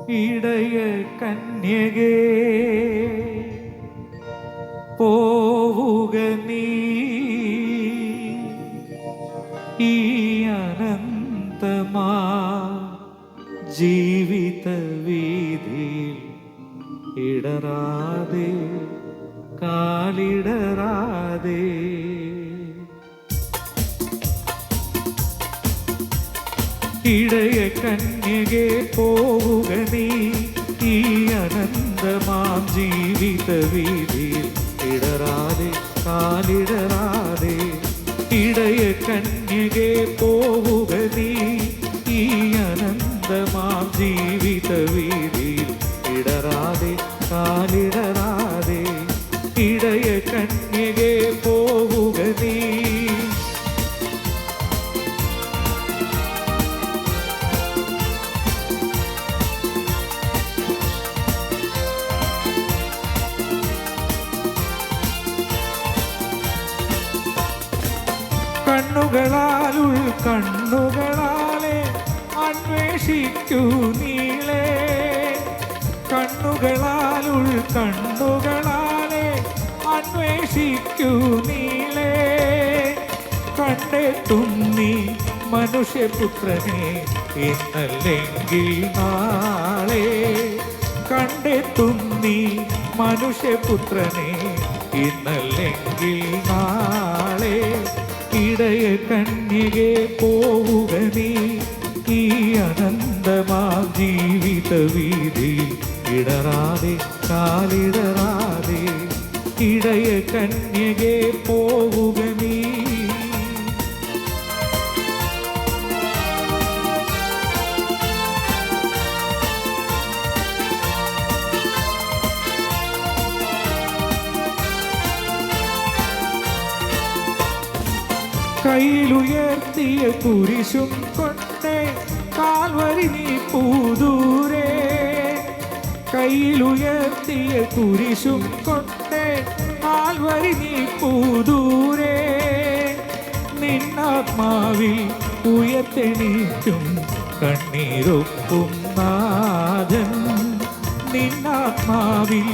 ഇടയ കന്യകേ പോവുക നീ ഈ അനന്തമാ ജീവിത വീതിയിൽ ഇടറാതെ കാലിടറാതെ ഇടയ കന്യകെ പോവുക നീ ഈ അനന്തമാം ജീവിത വീതിയിൽ ഇടറാതെ കാലിടറാതെ ഇടയ കന്യകെ പോവുക നീ ഈ അനന്തമാം ജീവിത വീതിയിൽ ഇടറാതെ കാലിടറാതെ ഇടയ കന്യകെ പോവുക നീ കണ്ണുകളാലെ അന്വേഷിക്കൂ നീളേ കണ്ണുകളാലെ അന്വേഷിക്കൂ നീളേ കണ്ടെത്തും നീ മനുഷ്യപുത്രനെ ഇന്നല്ലെങ്കിൽ നാളെ കണ്ടെത്തും നീ മനുഷ്യപുത്രനെ ഇന്നല്ലെങ്കിൽ നാളെ ഇടയ കന്യകെ പോവുക നീ ഈ അനന്തമാ ജീവിത വീതിയിൽ ഇടറാതെ കാലിടറാതെ ഇടയ കന്യകെ പോവുക നീ കയ്യിലുയർത്തിയ കുരിശും കൊണ്ട് കാൽവരി നീ പൂദൂരേ കയ്യിലുയർത്തിയ കുരിശും കൊണ്ട് കാൽവരി നീ പൂദൂരേ നിന്നാത്മാവിൽ ഉയർത്തെണീക്കും കണ്ണീരൊപ്പും നാഥൻ നിന്നാത്മാവിൽ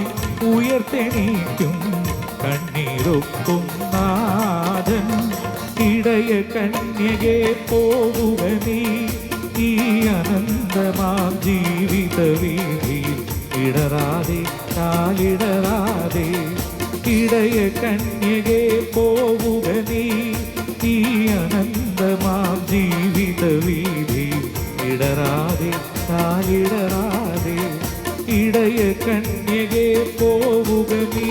ഉയർത്തെണീക്കും കണ്ണീരൊപ്പും നാഥൻ ഇടയ കന്യകെ പോവുക നീ ഈ അനന്തമാം ജീവിത വീതിയിൽ ഇടറാതെ കാലിടറാതെ ഇടയ കന്യകെ പോവുക നീ ഈ അനന്തമാം ജീവിത വീതിയിൽ ഇടറാതെ കാലിടറാതെ ഇടയ കന്യകെ പോവുക നീ